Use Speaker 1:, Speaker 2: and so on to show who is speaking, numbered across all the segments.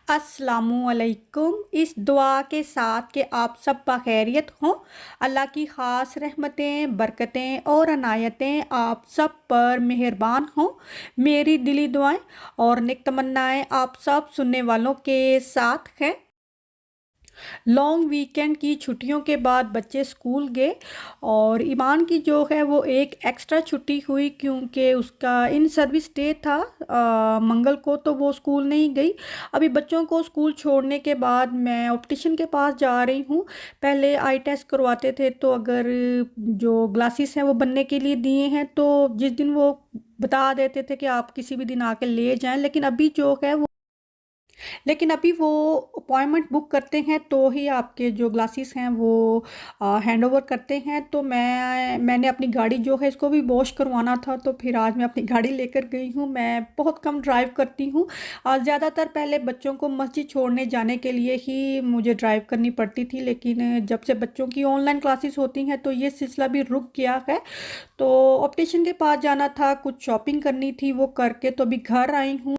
Speaker 1: अस्सलामुअलैकुम। इस दुआ के साथ कि आप सब बखैरियत हों। अल्लाह की ख़ास रहमतें, बरकतें और अनायतें आप सब पर मेहरबान हों। मेरी दिली दुआएं और नेक तमन्नाएं आप सब सुनने वालों के साथ हैं। लॉन्ग वीकेंड की छुट्टियों के बाद बच्चे स्कूल गए और ईमान की जो है वो एक एक्स्ट्रा छुट्टी हुई क्योंकि उसका इन सर्विस डे था मंगल को, तो वो स्कूल नहीं गई। अभी बच्चों को स्कूल छोड़ने के बाद मैं ऑप्टिशियन के पास जा रही हूँ। पहले आई टेस्ट करवाते थे, तो अगर जो ग्लासेस हैं वो बनने के लिए दिए हैं तो जिस दिन वो बता देते थे कि आप किसी भी दिन आके ले जाएं, लेकिन अभी वो अपॉइंटमेंट बुक करते हैं तो ही आपके जो ग्लासेस हैं वो हैंड ओवर करते हैं। तो मैंने अपनी गाड़ी जो है इसको भी वॉश करवाना था, तो फिर आज मैं अपनी गाड़ी लेकर गई हूँ। मैं बहुत कम ड्राइव करती हूँ। ज़्यादातर पहले बच्चों को मस्जिद छोड़ने जाने के लिए ही मुझे ड्राइव करनी पड़ती थी, लेकिन जब से बच्चों की ऑनलाइन क्लासेस होती हैं तो ये सिलसिला भी रुक गया है। तो ऑप्टिशियन के पास जाना था, कुछ शॉपिंग करनी थी, वो करके तो अभी घर आई हूँ।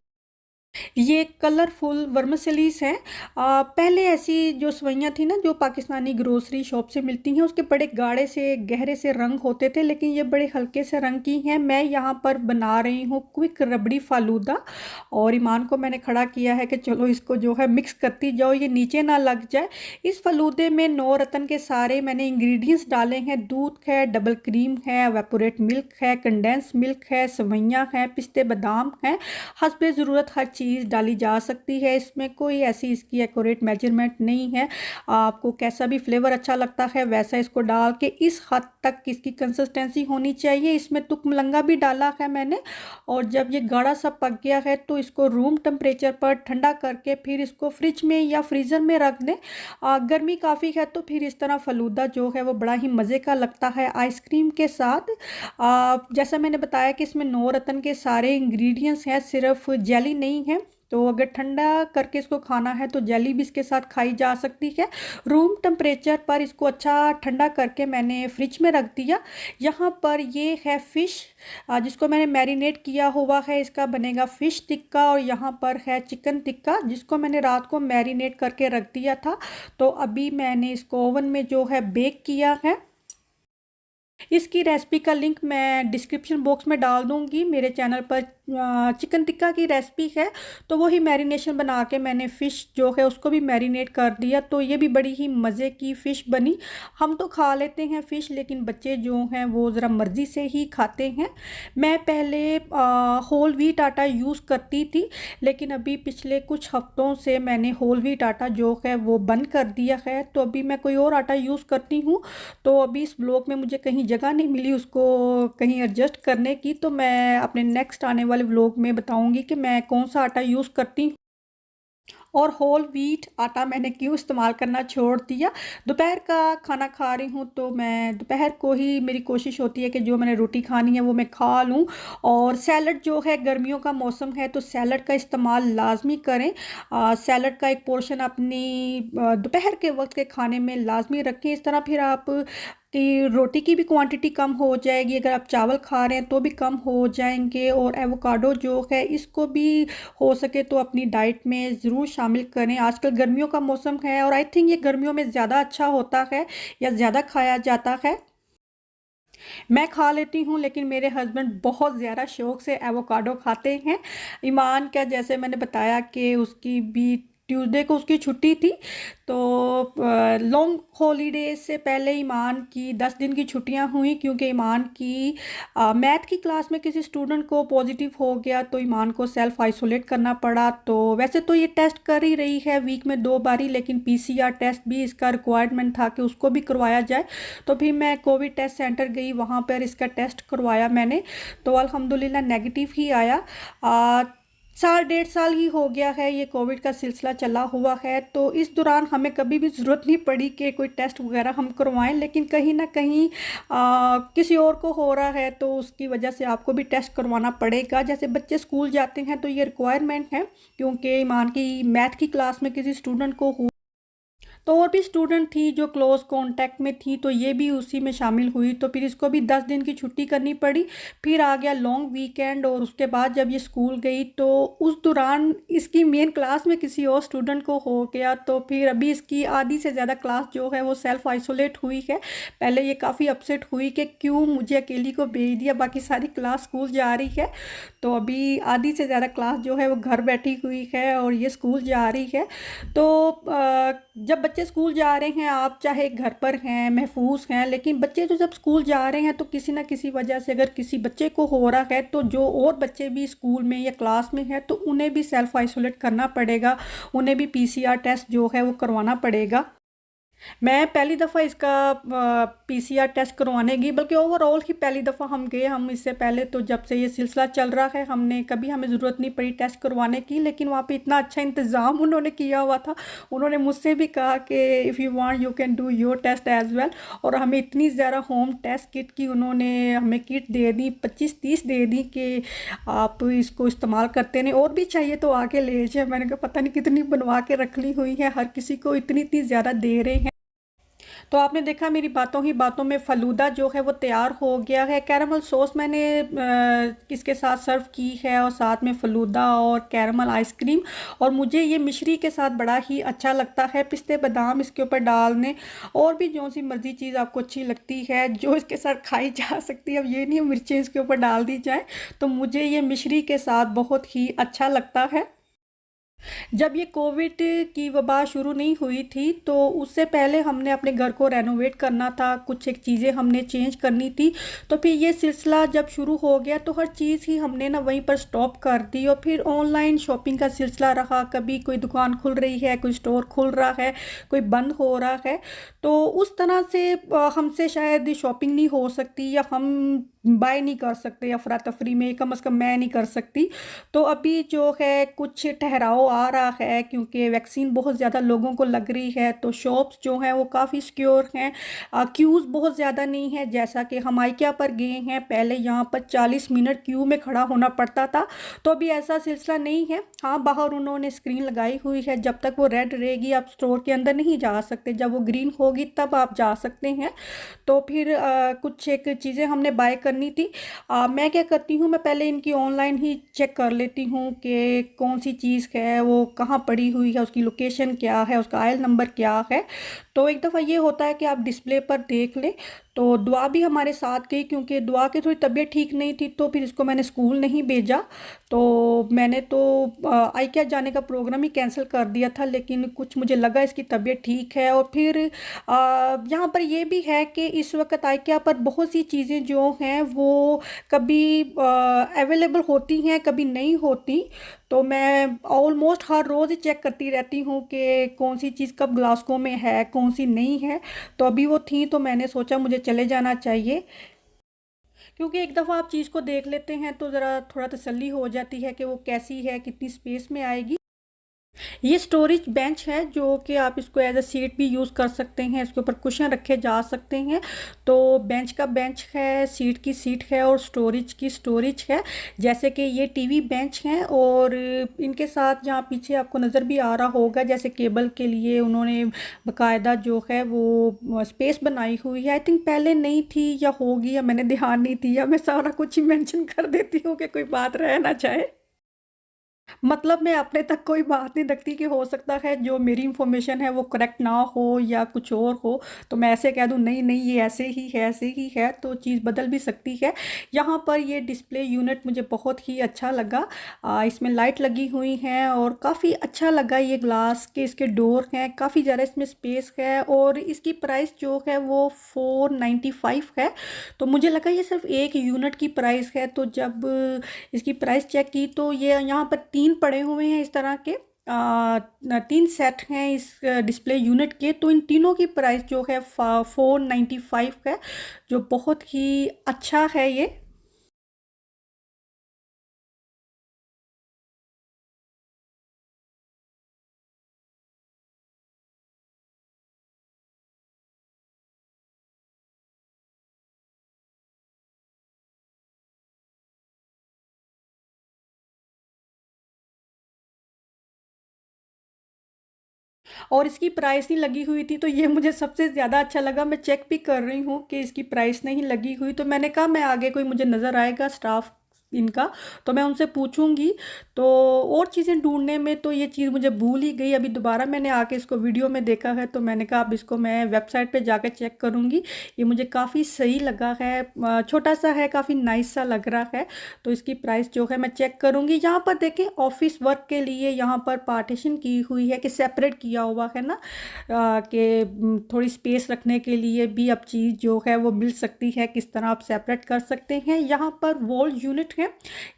Speaker 1: ये कलरफुल वर्मसेलीस हैं। पहले ऐसी जो सवैयाँ थी ना, जो पाकिस्तानी ग्रोसरी शॉप से मिलती हैं, उसके बड़े गाढ़े से गहरे से रंग होते थे, लेकिन ये बड़े हल्के से रंग की हैं। मैं यहाँ पर बना रही हूँ क्विक रबड़ी फालूदा, और ईमान को मैंने खड़ा किया है कि चलो इसको जो है मिक्स करती जाओ, ये नीचे ना लग जाए। इस फालूदे में 9 रत्न के सारे मैंने इंग्रेडिएंट्स डाले हैं। दूध है, डबल क्रीम है, वेपोरेट मिल्क है, कंडेंस मिल्क है, सवैयाँ हैं, पिस्ते बादाम हैं। हस्बे ज़रूरत हर चीज़ डाली जा सकती है, इसमें कोई ऐसी इसकी एक्यूरेट मेजरमेंट नहीं है। आपको कैसा भी फ्लेवर अच्छा लगता है वैसा इसको डाल के इस हद तक इसकी कंसिस्टेंसी होनी चाहिए। इसमें तुक मलंगा भी डाला है मैंने, और जब ये गाढ़ा सा पक गया है तो इसको रूम टेम्परेचर पर ठंडा करके फिर इसको फ्रिज में या फ्रीज़र में रख दें। गर्मी काफ़ी है तो फिर इस तरह फ़लूदा जो है वो बड़ा ही मज़े का लगता है आइसक्रीम के साथ। जैसा मैंने बताया कि इसमें 9 रत्न के सारे इंग्रेडिएंट्स हैं, सिर्फ जेली नहीं है। तो अगर ठंडा करके इसको खाना है तो जेली भी इसके साथ खाई जा सकती है। रूम टेम्परेचर पर इसको अच्छा ठंडा करके मैंने फ्रिज में रख दिया। यहाँ पर ये है फ़िश जिसको मैंने मैरिनेट किया हुआ है, इसका बनेगा फ़िश टिक्का। और यहाँ पर है चिकन टिक्का जिसको मैंने रात को मैरिनेट करके रख दिया था। तो अभी मैंने इसको ओवन में जो है बेक किया है। इसकी रेसिपी का लिंक मैं डिस्क्रिप्शन बॉक्स में डाल दूंगी। मेरे चैनल पर चिकन टिक्का की रेसिपी है, तो वही मैरिनेशन बना के मैंने फ़िश जो है उसको भी मैरिनेट कर दिया, तो ये भी बड़ी ही मज़े की फ़िश बनी। हम तो खा लेते हैं फ़िश, लेकिन बच्चे जो हैं वो ज़रा मर्ज़ी से ही खाते हैं। मैं पहले होल व्हीट आटा यूज़ करती थी, लेकिन अभी पिछले कुछ हफ्तों से मैंने होल व्हीट आटा जो है वो बंद कर दिया है, तो अभी मैं कोई और आटा यूज़ करती हूँ। तो अभी इस ब्लॉग में मुझे कहीं जगह नहीं मिली उसको कहीं एडजस्ट करने की, तो मैं अपने नेक्स्ट आने वाले व्लॉग में बताऊंगी कि मैं कौन सा आटा यूज़ करती हूँ और होल व्हीट आटा मैंने क्यों इस्तेमाल करना छोड़ दिया। दोपहर का खाना खा रही हूँ तो मैं दोपहर को ही मेरी कोशिश होती है कि जो मैंने रोटी खानी है वो मैं खा लूँ। और सैलड जो है, गर्मियों का मौसम है तो सैलड का इस्तेमाल लाजमी करें। सैलड का एक पोर्शन अपनी दोपहर के वक्त के खाने में लाजमी रखें। इस तरह फिर आप कि रोटी की भी क्वांटिटी कम हो जाएगी, अगर आप चावल खा रहे हैं तो भी कम हो जाएंगे। और एवोकाडो जो है इसको भी हो सके तो अपनी डाइट में ज़रूर शामिल करें। आजकल गर्मियों का मौसम है और आई थिंक ये गर्मियों में ज़्यादा अच्छा होता है या ज़्यादा खाया जाता है। मैं खा लेती हूँ, लेकिन मेरे हस्बैंड बहुत ज़्यादा शौक से एवोकाडो खाते हैं। ईमान का जैसे मैंने बताया कि उसकी भी ट्यूसडे को उसकी छुट्टी थी, तो लॉन्ग हॉलीडेज से पहले ईमान की 10 दिन की छुट्टियां हुई, क्योंकि ईमान की मैथ की क्लास में किसी स्टूडेंट को पॉजिटिव हो गया तो ईमान को सेल्फ आइसोलेट करना पड़ा। तो वैसे तो ये टेस्ट कर ही रही है वीक में 2 बारी, लेकिन पीसीआर टेस्ट भी इसका रिक्वायरमेंट था कि उसको भी करवाया जाए। तो फिर मैं कोविड टेस्ट सेंटर गई, वहाँ पर इसका टेस्ट करवाया मैंने, तो अल्हम्दुलिल्लाह नेगेटिव ही आया। साल 1.5 साल ही हो गया है ये कोविड का सिलसिला चला हुआ है, तो इस दौरान हमें कभी भी ज़रूरत नहीं पड़ी कि कोई टेस्ट वगैरह हम करवाएं। लेकिन कहीं ना कहीं किसी और को हो रहा है तो उसकी वजह से आपको भी टेस्ट करवाना पड़ेगा। जैसे बच्चे स्कूल जाते हैं तो ये रिक्वायरमेंट है, क्योंकि ईमान की मैथ की क्लास में किसी स्टूडेंट को तो और भी स्टूडेंट थी जो क्लोज कांटेक्ट में थी, तो ये भी उसी में शामिल हुई। तो फिर इसको भी 10 दिन की छुट्टी करनी पड़ी। फिर आ गया लॉन्ग वीकेंड, और उसके बाद जब ये स्कूल गई तो उस दौरान इसकी मेन क्लास में किसी और स्टूडेंट को हो गया। तो फिर अभी इसकी आधी से ज़्यादा क्लास जो है वो सेल्फ आइसोलेट हुई है। पहले ये काफ़ी अपसेट हुई कि क्यों मुझे अकेली को भेज दिया, बाकी सारी क्लास स्कूल जा रही है। तो अभी आधी से ज़्यादा क्लास जो है वो घर बैठी हुई है और ये स्कूल जा रही है। तो जब बच्चे स्कूल जा रहे हैं, आप चाहे घर पर हैं, महफूज हैं, लेकिन बच्चे जो जब स्कूल जा रहे हैं तो किसी ना किसी वजह से अगर किसी बच्चे को हो रहा है तो जो और बच्चे भी स्कूल में या क्लास में हैं तो उन्हें भी सेल्फ आइसोलेट करना पड़ेगा, उन्हें भी पीसीआर टेस्ट जो है वो करवाना पड़ेगा। मैं पहली दफ़ा इसका पीसीआर टेस्ट करवाने गई, बल्कि ओवरऑल ही पहली दफ़ा हम गए। हम इससे पहले तो जब से ये सिलसिला चल रहा है हमने कभी हमें ज़रूरत नहीं पड़ी टेस्ट करवाने की, लेकिन वहाँ पे इतना अच्छा इंतज़ाम उन्होंने किया हुआ था। उन्होंने मुझसे भी कहा कि if you want you can do your test as well. और हमें इतनी ज़्यादा होम टेस्ट किट की उन्होंने हमें किट दे दी, 25-30 दे दी कि आप इसको इस्तेमाल करते नहीं, और भी चाहिए तो आके ले जाए। मैंने कहा पता नहीं कितनी बनवा के रख ली हुई है, हर किसी को इतनी इतनी ज़्यादा दे रहे हैं। तो आपने देखा मेरी बातों ही बातों में फ़लूदा जो है वो तैयार हो गया है। कैरमल सॉस मैंने इसके साथ सर्व की है, और साथ में फ़लूदा और कैरमल आइसक्रीम। और मुझे ये मिश्री के साथ बड़ा ही अच्छा लगता है, पिस्ते बादाम इसके ऊपर डालने, और भी जो सी मर्ज़ी चीज़ आपको अच्छी लगती है जो इसके साथ खाई जा सकती है। अब ये नहीं मिर्चें इसके ऊपर डाल दी जाए, तो मुझे ये मिश्री के साथ बहुत ही अच्छा लगता है। जब ये कोविड की वबा शुरू नहीं हुई थी तो उससे पहले हमने अपने घर को रेनोवेट करना था, कुछ एक चीज़ें हमने चेंज करनी थी। तो फिर ये सिलसिला जब शुरू हो गया तो हर चीज़ ही हमने ना वहीं पर स्टॉप कर दी, और फिर ऑनलाइन शॉपिंग का सिलसिला रहा। कभी कोई दुकान खुल रही है, कोई स्टोर खुल रहा है, कोई बंद हो रहा है। तो उस तरह से हमसे शायद शॉपिंग नहीं हो सकती, या हम बाय नहीं कर सकते अफरा तफरी में, कम से कम मैं नहीं कर सकती। तो अभी जो है कुछ ठहराव आ रहा है, क्योंकि वैक्सीन बहुत ज़्यादा लोगों को लग रही है, तो शॉप्स जो हैं वो काफ़ी सिक्योर हैं। क्यूज़ बहुत ज़्यादा नहीं है, जैसा कि हम आइकिया पर गए हैं पहले यहाँ पर 40 मिनट क्यू में खड़ा होना पड़ता था। तो अभी ऐसा सिलसिला नहीं है। हाँ, बाहर उन्होंने स्क्रीन लगाई हुई है, जब तक वो रेड रहेगी आप स्टोर के अंदर नहीं जा सकते, जब वो ग्रीन होगी तब आप जा सकते हैं। तो फिर कुछ एक चीज़ें हमने बाय करनी थी। मैं क्या करती हूँ, मैं पहले इनकी ऑनलाइन ही चेक कर लेती हूँ कि कौन सी चीज़ है वो कहाँ पड़ी हुई है, उसकी लोकेशन क्या है, उसका आयल नंबर क्या है। तो एक दफ़ा ये होता है कि आप डिस्प्ले पर देख लें। तो दुआ भी हमारे साथ गई, क्योंकि दुआ की थोड़ी तबीयत ठीक नहीं थी, तो फिर इसको मैंने स्कूल नहीं भेजा। तो मैंने तो आइकिया जाने का प्रोग्राम ही कैंसिल कर दिया था, लेकिन कुछ मुझे लगा इसकी तबीयत ठीक है। और फिर यहाँ पर ये भी है कि इस वक्त आइकिया पर बहुत सी चीज़ें जो हैं वो कभी अवेलेबल होती हैं, कभी नहीं होती। तो मैं ऑलमोस्ट हर रोज़ ही चेक करती रहती हूँ कि कौन सी चीज़ कब ग्लासको में है, कौन सी नहीं है। तो अभी वो थी तो मैंने सोचा मुझे चले जाना चाहिए, क्योंकि एक दफ़ा आप चीज़ को देख लेते हैं तो ज़रा थोड़ा तसल्ली हो जाती है कि वो कैसी है, कितनी स्पेस में आएगी। ये स्टोरेज बेंच है जो कि आप इसको एज अ सीट भी यूज़ कर सकते हैं, इसके ऊपर कुशन रखे जा सकते हैं। तो बेंच का बेंच है, सीट की सीट है, और स्टोरेज की स्टोरेज है। जैसे कि ये टीवी बेंच हैं, और इनके साथ जहाँ पीछे आपको नज़र भी आ रहा होगा जैसे केबल के लिए उन्होंने बाकायदा जो है वो स्पेस बनाई हुई है। आई थिंक पहले नहीं थी या होगी, या मैंने ध्यान नहीं दिया। मैं सारा कुछ ही मेंशन कर देती हूँ कि कोई बात रह ना जाए। मतलब मैं अपने तक कोई बात नहीं रखती कि हो सकता है जो मेरी इन्फॉर्मेशन है वो करेक्ट ना हो या कुछ और हो, तो मैं ऐसे कह दूँ नहीं नहीं ये ऐसे ही है, ऐसे ही है, तो चीज़ बदल भी सकती है। यहाँ पर ये डिस्प्ले यूनिट मुझे बहुत ही अच्छा लगा। इसमें लाइट लगी हुई हैं और काफ़ी अच्छा लगा। ये ग्लास के इसके डोर हैं, काफ़ी ज़्यादा इसमें स्पेस है, और इसकी प्राइस जो है वो 495 है। तो मुझे लगा ये सिर्फ एक यूनिट की प्राइस है, तो जब इसकी प्राइस चेक की तो ये यहाँ पर 3 पड़े हुए हैं इस तरह के। 3 सेट हैं इस डिस्प्ले यूनिट के, तो इन तीनों की प्राइस जो है 495 है, जो बहुत ही अच्छा है ये। और इसकी प्राइस नहीं लगी हुई थी, तो ये मुझे सबसे ज़्यादा अच्छा लगा। मैं चेक भी कर रही हूँ कि इसकी प्राइस नहीं लगी हुई, तो मैंने कहा मैं आगे कोई मुझे नज़र आएगा स्टाफ इनका तो मैं उनसे पूछूंगी। तो और चीज़ें ढूंढने में तो ये चीज़ मुझे भूल ही गई। अभी दोबारा मैंने आके इसको वीडियो में देखा है, तो मैंने कहा अब इसको मैं वेबसाइट पे जाकर चेक करूंगी। ये मुझे काफ़ी सही लगा है, छोटा सा है, काफ़ी नाइस सा लग रहा है। तो इसकी प्राइस जो है मैं चेक करूंगी। यहाँ पर देखें ऑफिस वर्क के लिए यहाँ पर पार्टीशन की हुई है कि सेपरेट किया हुआ है ना, कि थोड़ी स्पेस रखने के लिए भी अब चीज़ जो है वो मिल सकती है, किस तरह आप सेपरेट कर सकते हैं। यहाँ पर वॉल यूनिट है,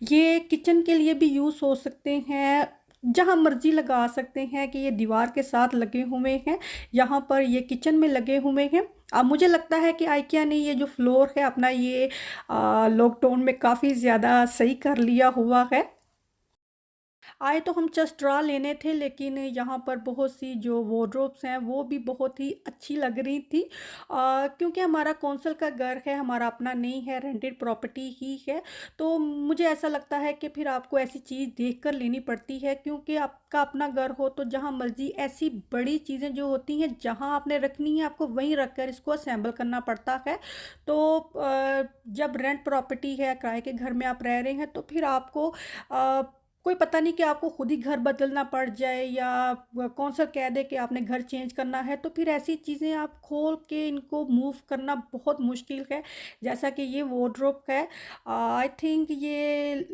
Speaker 1: ये किचन के लिए भी यूज़ हो सकते हैं, जहाँ मर्जी लगा सकते हैं कि ये दीवार के साथ लगे हुए हैं। यहाँ पर ये किचन में लगे हुए हैं। अब मुझे लगता है कि आइकिया ने ये जो फ्लोर है अपना ये लॉकडाउन में काफ़ी ज़्यादा सही कर लिया हुआ है। आए तो हम जस्ट ड्रा लेने थे, लेकिन यहाँ पर बहुत सी जो वार्डरोब्स हैं वो भी बहुत ही अच्छी लग रही थी। क्योंकि हमारा कौंसल का घर है, हमारा अपना नहीं है, रेंटेड प्रॉपर्टी ही है। तो मुझे ऐसा लगता है कि फिर आपको ऐसी चीज़ देख कर लेनी पड़ती है, क्योंकि आपका अपना घर हो तो जहाँ मर्जी ऐसी बड़ी चीज़ें जो होती हैं जहाँ आपने रखनी है आपको वहीं रख कर इसको असेंबल करना पड़ता है। तो जब रेंट प्रॉपर्टी है, किराए के घर में आप रह रहे हैं, तो फिर आपको कोई पता नहीं कि आपको खुद ही घर बदलना पड़ जाए या कौन सा कह दे कि आपने घर चेंज करना है, तो फिर ऐसी चीज़ें आप खोल के इनको मूव करना बहुत मुश्किल है। जैसा कि ये वार्डरोब है, आई थिंक ये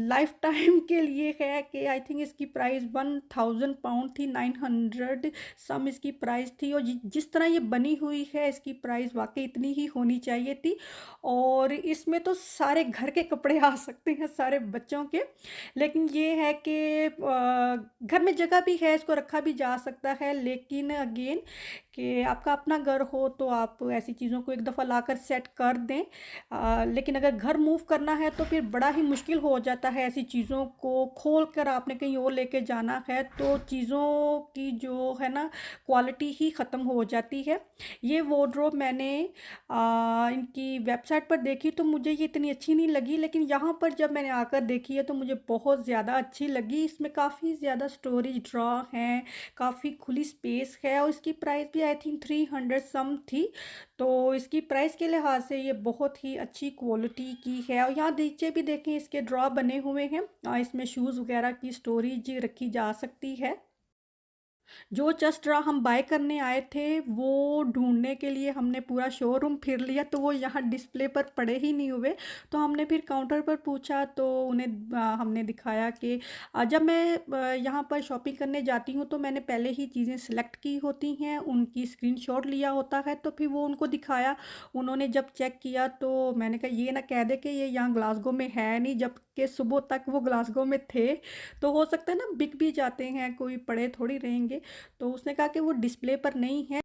Speaker 1: लाइफ टाइम के लिए है, कि आई थिंक इसकी प्राइस 1000 पाउंड थी, 900 सम इसकी प्राइस थी। और जिस तरह ये बनी हुई है इसकी प्राइस वाकई इतनी ही होनी चाहिए थी। और इसमें तो सारे घर के कपड़े आ सकते हैं, सारे बच्चों के। लेकिन ये है कि घर में जगह भी है, इसको रखा भी जा सकता है, लेकिन अगेन कि आपका अपना घर हो तो आप ऐसी चीज़ों को एक दफ़ा लाकर सेट कर दें। लेकिन अगर घर मूव करना है तो फिर बड़ा ही मुश्किल हो जाता है, ऐसी चीज़ों को खोल कर आपने कहीं और लेके जाना है तो चीज़ों की जो है ना क्वालिटी ही ख़त्म हो जाती है। ये वार्डरोब मैंने इनकी वेबसाइट पर देखी तो मुझे ये इतनी अच्छी नहीं लगी, लेकिन यहाँ पर जब मैंने आकर देखी है तो मुझे बहुत ज़्यादा अच्छी लगी। इसमें काफ़ी ज़्यादा स्टोरेज ड्रॉ हैं, काफ़ी खुली स्पेस है, और इसकी प्राइस भी आई थिंक 300 सम थी। तो इसकी प्राइस के लिहाज से ये बहुत ही अच्छी क्वालिटी की है। और यहाँ नीचे भी देखें इसके ड्रॉ बने हुए हैं, इसमें शूज़ वगैरह की स्टोरेज रखी जा सकती है। जो जस्ट रहा हम बाय करने आए थे वो ढूंढने के लिए हमने पूरा शोरूम फिर लिया, तो वो यहाँ डिस्प्ले पर पड़े ही नहीं हुए। तो हमने फिर काउंटर पर पूछा तो उन्हें हमने दिखाया कि जब मैं यहाँ पर शॉपिंग करने जाती हूँ तो मैंने पहले ही चीज़ें सेलेक्ट की होती हैं, उनकी स्क्रीनशॉट लिया होता है, तो फिर वो उनको दिखाया। उन्होंने जब चेक किया तो मैंने कहा ये ना कह दे कि ये यहाँ ग्लासगो में है नहीं, जबकि सुबह तक वो ग्लासगो में थे। तो हो सकता है ना बिक भी जाते हैं, कोई पड़े थोड़ी रहेंगे। तो उसने कहा कि वो डिस्प्ले पर नहीं है,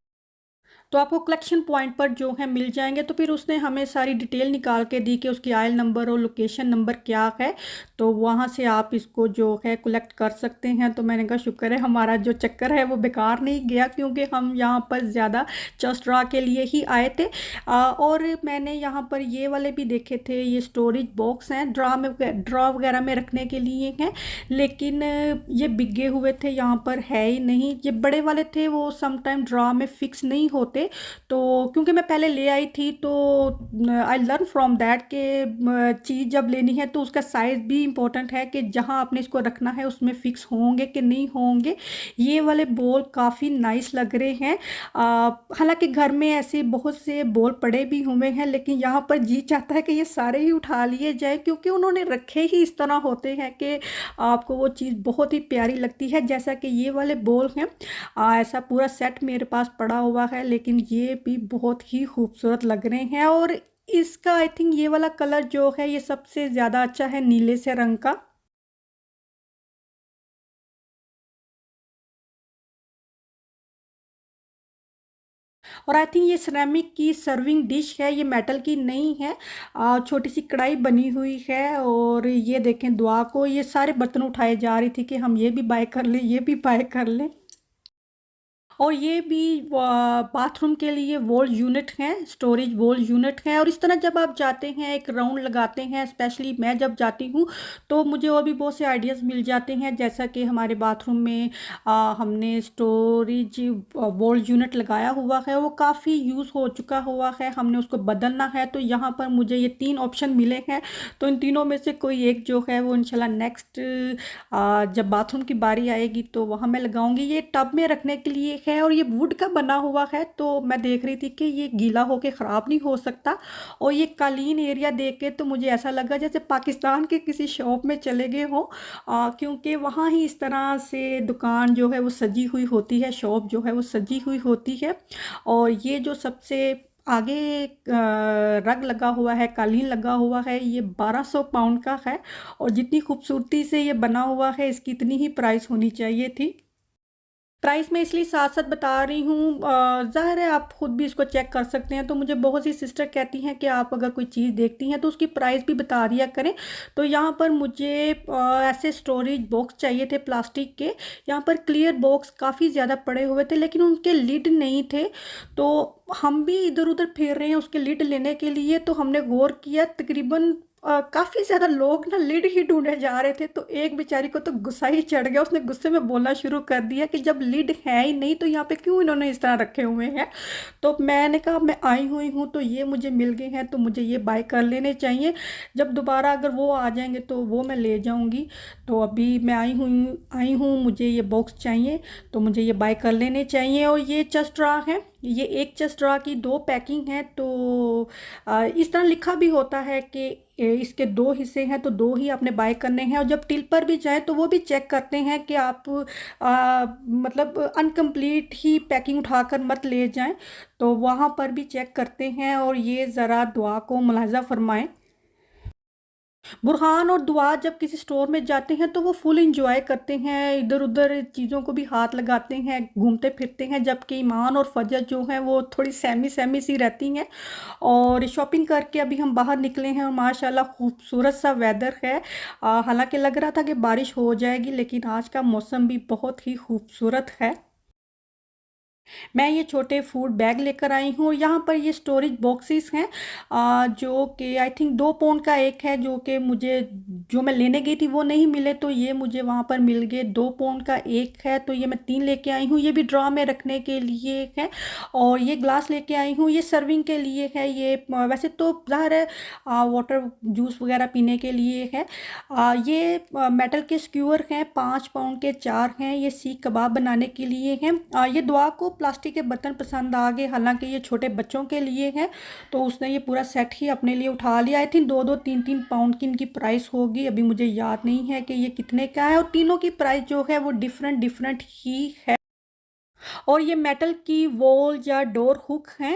Speaker 1: तो आपको कलेक्शन पॉइंट पर जो है मिल जाएंगे। तो फिर उसने हमें सारी डिटेल निकाल के दी कि उसकी आयल नंबर और लोकेशन नंबर क्या है, तो वहाँ से आप इसको जो है कलेक्ट कर सकते हैं। तो मैंने कहा शुक्र है हमारा जो चक्कर है वो बेकार नहीं गया, क्योंकि हम यहाँ पर ज़्यादा जस्ट ड्रा के लिए ही आए थे। और मैंने यहाँ पर ये वाले भी देखे थे, ये स्टोरेज बॉक्स हैं, ड्रा वगैरह में रखने के लिए हैं, लेकिन ये बिगे हुए थे, यहाँ पर है ही नहीं। ये बड़े वाले थे, वो समटाइम ड्रा में फिक्स नहीं होते। तो क्योंकि मैं पहले ले आई थी तो आई लर्न फ्रॉम दैट कि चीज़ जब लेनी है तो उसका साइज़ भी इम्पोर्टेंट है, कि जहाँ आपने इसको रखना है उसमें फ़िक्स होंगे कि नहीं होंगे। ये वाले बॉल काफ़ी नाइस लग रहे हैं। हालांकि घर में ऐसे बहुत से बॉल पड़े भी हुए हैं, लेकिन यहाँ पर जी चाहता है कि ये सारे ही उठा लिए जाए, क्योंकि उन्होंने रखे ही इस तरह होते हैं कि आपको वो चीज़ बहुत ही प्यारी लगती है। जैसा कि ये वाले बॉल हैं, ऐसा पूरा सेट मेरे पास पड़ा हुआ है, लेकिन ये भी बहुत ही खूबसूरत लग रहे हैं। और इसका आई थिंक ये वाला कलर जो है ये सबसे ज़्यादा अच्छा है, नीले से रंग का। और आई थिंक ये सिरेमिक की सर्विंग डिश है, ये मेटल की नहीं है। छोटी सी कढ़ाई बनी हुई है। और ये देखें दुआ को ये सारे बर्तन उठाए जा रही थी कि हम ये भी बाय कर लें, ये भी बाय कर लें। और ये भी बाथरूम के लिए वॉल यूनिट है, स्टोरेज वॉल यूनिट है। और इस तरह जब आप जाते हैं एक राउंड लगाते हैं, स्पेशली मैं जब जाती हूँ तो मुझे और भी बहुत से आइडियाज़ मिल जाते हैं। जैसा कि हमारे बाथरूम में हमने स्टोरेज वॉल यूनिट लगाया हुआ है, वो काफ़ी यूज़ हो चुका हुआ है, हमने उसको बदलना है। तो यहाँ पर मुझे ये 3 ऑप्शन मिले हैं, तो इन तीनों में से कोई एक जो है वो इंशाल्लाह नेक्स्ट जब बाथरूम की बारी आएगी तो वहाँ मैं लगाऊंगी। ये टब में रखने के लिए है और ये वुड का बना हुआ है, तो मैं देख रही थी कि ये गीला होके ख़राब नहीं हो सकता। और ये कालीन एरिया देख के तो मुझे ऐसा लगा जैसे पाकिस्तान के किसी शॉप में चले गए हों, क्योंकि वहाँ ही इस तरह से दुकान जो है वो सजी हुई होती है, शॉप जो है वो सजी हुई होती है। और ये जो सबसे आगे रग लगा हुआ है, कालीन लगा हुआ है, ये 1200 पाउंड का है। और जितनी खूबसूरती से ये बना हुआ है, इसकी इतनी ही प्राइस होनी चाहिए थी। प्राइस मैं इसलिए साथ साथ बता रही हूँ, ज़ाहिर है आप खुद भी इसको चेक कर सकते हैं। तो मुझे बहुत सी सिस्टर कहती हैं कि आप अगर कोई चीज़ देखती हैं तो उसकी प्राइस भी बता दिया करें। तो यहाँ पर मुझे ऐसे स्टोरेज बॉक्स चाहिए थे प्लास्टिक के। यहाँ पर क्लियर बॉक्स काफ़ी ज़्यादा पड़े हुए थे, लेकिन उनके लिड नहीं थे। तो हम भी इधर उधर फिर रहे हैं उसके लिड लेने के लिए, तो हमने गौर किया तकरीबन काफ़ी ज़्यादा लोग ना लिड ही ढूंढे जा रहे थे। तो एक बेचारी को तो गुस्सा ही चढ़ गया, उसने गुस्से में बोलना शुरू कर दिया कि जब लिड है ही नहीं तो यहाँ पे क्यों इन्होंने इस तरह रखे हुए हैं। तो मैंने कहा मैं आई हुई हूँ तो ये मुझे मिल गए हैं, तो मुझे ये बाय कर लेने चाहिए। जब दोबारा अगर वो आ जाएंगे तो वो मैं ले जाऊँगी। तो अभी मैं आई हूँ, मुझे ये बॉक्स चाहिए, तो मुझे ये बाय कर लेने चाहिए। और ये चेस्ट ड्रा है, ये एक चेस्ट ड्रा की 2 पैकिंग है। तो इस तरह लिखा भी होता है कि इसके 2 हिस्से हैं, तो 2 ही आपने बाय करने हैं। और जब टिल पर भी जाए तो वो भी चेक करते हैं कि आप मतलब अनकम्प्लीट ही पैकिंग उठाकर मत ले जाएं, तो वहाँ पर भी चेक करते हैं। और ये ज़रा दुआ को मुलाहिज़ा फरमाएं। बुरहान और दुआ जब किसी स्टोर में जाते हैं तो वो फुल इंजॉय करते हैं, इधर उधर चीज़ों को भी हाथ लगाते हैं, घूमते फिरते हैं। जबकि ईमान और फजर जो हैं वो थोड़ी सहमी सहमी सी रहती हैं। और शॉपिंग करके अभी हम बाहर निकले हैं और माशाल्लाह खूबसूरत सा वेदर है। हालांकि लग रहा था कि बारिश हो जाएगी, लेकिन आज का मौसम भी बहुत ही खूबसूरत है। मैं ये छोटे फूड बैग लेकर आई हूँ। यहाँ पर ये स्टोरेज बॉक्सेस हैं, जो कि आई थिंक 2 पाउंड का एक है, जो कि मुझे जो मैं लेने गई थी वो नहीं मिले, तो ये मुझे वहाँ पर मिल गए। 2 पाउंड का एक है, तो ये मैं 3 लेके आई हूँ। ये भी ड्रॉ में रखने के लिए है। और ये ग्लास लेके आई हूँ, ये सर्विंग के लिए है। ये वैसे तो ज़ाहिर है वाटर जूस वगैरह पीने के लिए है। ये मेटल के स्क्यूअर हैं, 5 पाउंड के 4 हैं। ये सीख कबाब बनाने के लिए हैं। ये दुआ को प्लास्टिक के बर्तन पसंद आ गए, हालांकि ये छोटे बच्चों के लिए हैं, तो उसने ये पूरा सेट ही अपने लिए उठा लिया। आई थिंक 2-2 3-3 पाउंड की इनकी प्राइस होगी, अभी मुझे याद नहीं है कि ये कितने का है। और तीनों की प्राइस जो है वो डिफरेंट डिफरेंट ही है। और ये मेटल की वॉल या डोर हुक हैं।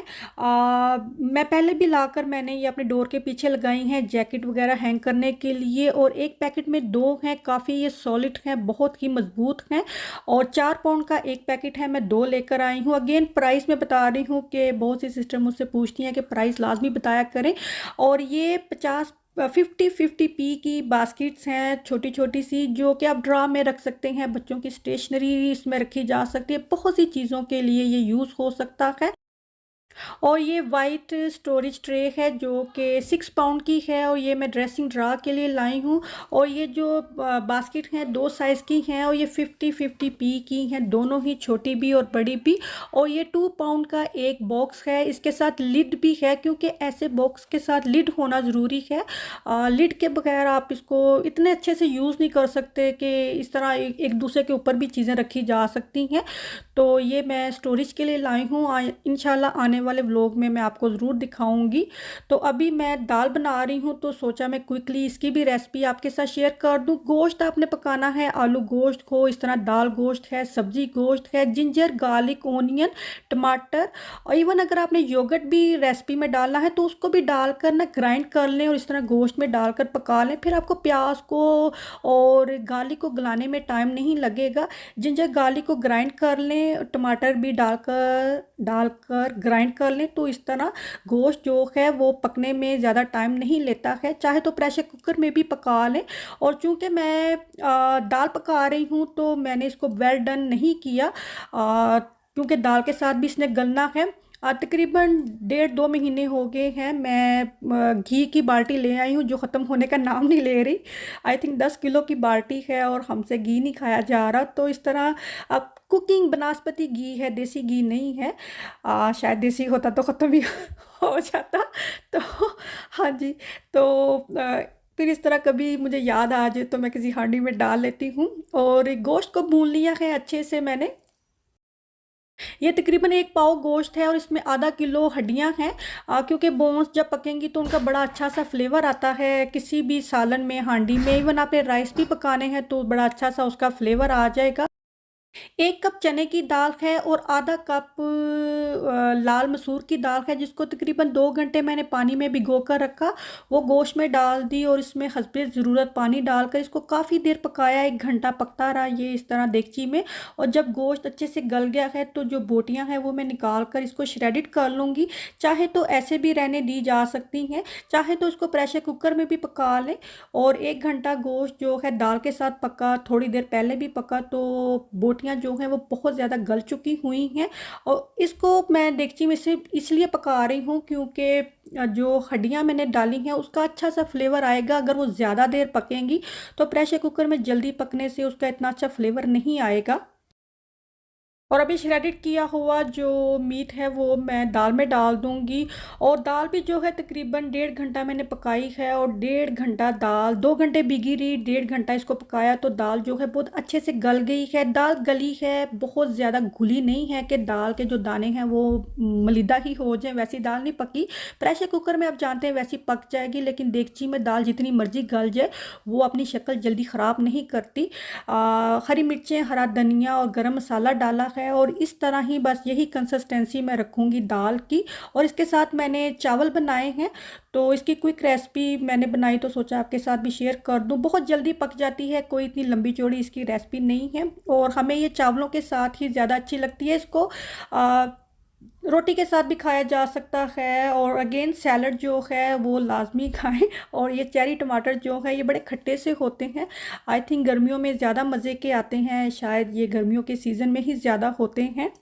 Speaker 1: मैं पहले भी लाकर मैंने ये अपने डोर के पीछे लगाई हैं जैकेट वगैरह हैंग करने के लिए। और एक पैकेट में 2 हैं, काफ़ी ये सॉलिड हैं, बहुत ही मजबूत हैं। और 4 पाउंड का एक पैकेट है, मैं 2 लेकर आई हूँ। अगेन प्राइस मैं बता रही हूँ कि बहुत सी सिस्टर मुझसे पूछती हैं कि प्राइस लाजमी बताया करें। और ये 50-50 पी की बास्केट्स हैं, छोटी छोटी सी, जो कि आप ड्रा में रख सकते हैं। बच्चों की स्टेशनरी इसमें रखी जा सकती है, बहुत सी चीज़ों के लिए ये यूज़ हो सकता है। और ये वाइट स्टोरेज ट्रे है जो कि 6 पाउंड की है, और ये मैं ड्रेसिंग ड्रा के लिए लाई हूँ। और ये जो बास्केट हैं 2 साइज़ की हैं, और ये 50-50 पी की हैं, दोनों ही, छोटी भी और बड़ी भी। और ये 2 पाउंड का एक बॉक्स है, इसके साथ लिड भी है, क्योंकि ऐसे बॉक्स के साथ लिड होना ज़रूरी है। लिड के बगैर आप इसको इतने अच्छे से यूज़ नहीं कर सकते कि इस तरह एक दूसरे के ऊपर भी चीज़ें रखी जा सकती हैं। तो ये मैं स्टोरेज के लिए लाई हूँ। इंशाल्लाह आने वाले व्लॉग में मैं आपको ज़रूर दिखाऊंगी। तो अभी मैं दाल बना रही हूँ, तो सोचा मैं क्विकली इसकी भी रेसिपी आपके साथ शेयर कर दूँ। गोश्त आपने पकाना है, आलू गोश्त को इस तरह, दाल गोश्त है, सब्जी गोश्त है, जिंजर गार्लिक ओनियन टमाटर। और इवन अगर आपने योगर्ट भी रेसिपी में डालना है तो उसको भी डालकर ना ग्राइंड कर लें और इस तरह गोश्त में डालकर पका लें। फिर आपको प्याज को और गार्लिक को गलाने में टाइम नहीं लगेगा। जिंजर गार्लिक को ग्राइंड कर लें, टमाटर भी डालकर डालकर ग्राइंड कर लें, तो इस तरह गोश्त जो है वो पकने में ज़्यादा टाइम नहीं लेता है। चाहे तो प्रेशर कुकर में भी पका लें। और चूँकि मैं दाल पका रही हूँ तो मैंने इसको वेल डन नहीं किया। क्योंकि दाल के साथ भी इसने गलना है। तकरीबन 1.5-2 महीने हो गए हैं मैं घी की बाल्टी ले आई हूँ जो ख़त्म होने का नाम नहीं ले रही। आई थिंक 10 किलो की बाल्टी है और हमसे घी नहीं खाया जा रहा। तो इस तरह अब कुकिंग बनास्पति घी है, देसी घी नहीं है। शायद देसी होता तो ख़त्म ही हो जाता। तो हाँ जी। तो फिर इस तरह कभी मुझे याद आ जाए तो मैं किसी हांडी में डाल लेती हूँ। और गोश्त को भून लिया है अच्छे से मैंने। ये तकरीबन 1 पाव गोश्त है और इसमें आधा किलो हड्डियां हैं। क्योंकि बोन्स जब पकेंगी तो उनका बड़ा अच्छा सा फ्लेवर आता है किसी भी सालन में, हांडी में। इवन आपने राइस भी पकाने हैं तो बड़ा अच्छा सा उसका फ्लेवर आ जाएगा। 1 कप चने की दाल है और आधा कप लाल मसूर की दाल है, जिसको तकरीबन 2 घंटे मैंने पानी में भिगो कर रखा। वो गोश्त में डाल दी और इसमें हस्बे ज़रूरत पानी डालकर इसको काफ़ी देर पकाया। 1 घंटा पकता रहा ये इस तरह देगची में। और जब गोश्त अच्छे से गल गया है तो जो बोटियां हैं वो मैं निकाल कर इसको श्रेडिड कर लूँगी। चाहे तो ऐसे भी रहने दी जा सकती हैं, चाहे तो इसको प्रेशर कुकर में भी पका लें। और 1 घंटा गोश्त जो है दाल के साथ पका, थोड़ी देर पहले भी पका, तो बोटियां जो हैं वो बहुत ज़्यादा गल चुकी हुई हैं। और इसको मैं देगची में से इसलिए पका रही हूँ क्योंकि जो हड्डियाँ मैंने डाली हैं उसका अच्छा सा फ्लेवर आएगा। अगर वो ज़्यादा देर पकेंगी तो प्रेशर कुकर में जल्दी पकने से उसका इतना अच्छा फ्लेवर नहीं आएगा। और अभी श्रेडिड किया हुआ जो मीट है वो मैं दाल में डाल दूंगी। और दाल भी जो है तकरीबन 1.5 घंटा मैंने पकाई है। और 1.5 घंटा दाल, 2 घंटे भीगी रही, 1.5 घंटा इसको पकाया तो दाल जो है बहुत अच्छे से गल गई है। दाल गली है, बहुत ज़्यादा घुली नहीं है कि दाल के जो दाने हैं वो मलिदा ही हो जाए, वैसी दाल नहीं पकी। प्रेशर कुकर में आप जानते हैं वैसी पक जाएगी, लेकिन देगची में दाल जितनी मर्जी गल जाए वो अपनी शक्ल जल्दी ख़राब नहीं करती। हरी मिर्चें, हरा धनिया और गरम मसाला डाला है। और इस तरह ही बस यही कंसिस्टेंसी मैं रखूँगी दाल की। और इसके साथ मैंने चावल बनाए हैं, तो इसकी क्विक रेसिपी मैंने बनाई तो सोचा आपके साथ भी शेयर कर दूं। बहुत जल्दी पक जाती है, कोई इतनी लंबी चौड़ी इसकी रेसिपी नहीं है। और हमें ये चावलों के साथ ही ज़्यादा अच्छी लगती है। इसको रोटी के साथ भी खाया जा सकता है। और अगेन सैलड जो है वो लाजमी खाएं। और ये चेरी टमाटर जो है ये बड़े खट्टे से होते हैं। आई थिंक गर्मियों में ज़्यादा मज़े के आते हैं, शायद ये गर्मियों के सीज़न में ही ज़्यादा होते हैं।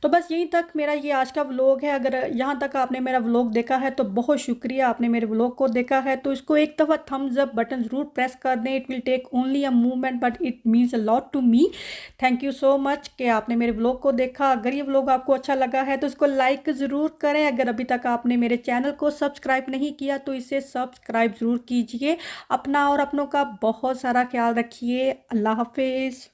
Speaker 1: तो बस यहीं तक मेरा ये आज का व्लॉग है। अगर यहाँ तक आपने मेरा व्लॉग देखा है तो बहुत शुक्रिया, आपने मेरे व्लॉग को देखा है। तो इसको एक दफ़ा थम्स अप बटन ज़रूर प्रेस कर दें। It will take only a movement but it means a lot to me. Thank you so much कि आपने मेरे व्लॉग को देखा। अगर ये व्लॉग आपको अच्छा लगा है तो इसको लाइक ज़रूर करें। अगर अभी तक आपने मेरे चैनल को सब्सक्राइब नहीं किया तो इसे सब्सक्राइब ज़रूर कीजिए। अपना और अपनों का बहुत सारा ख्याल रखिए। अल्लाह हाफिज़।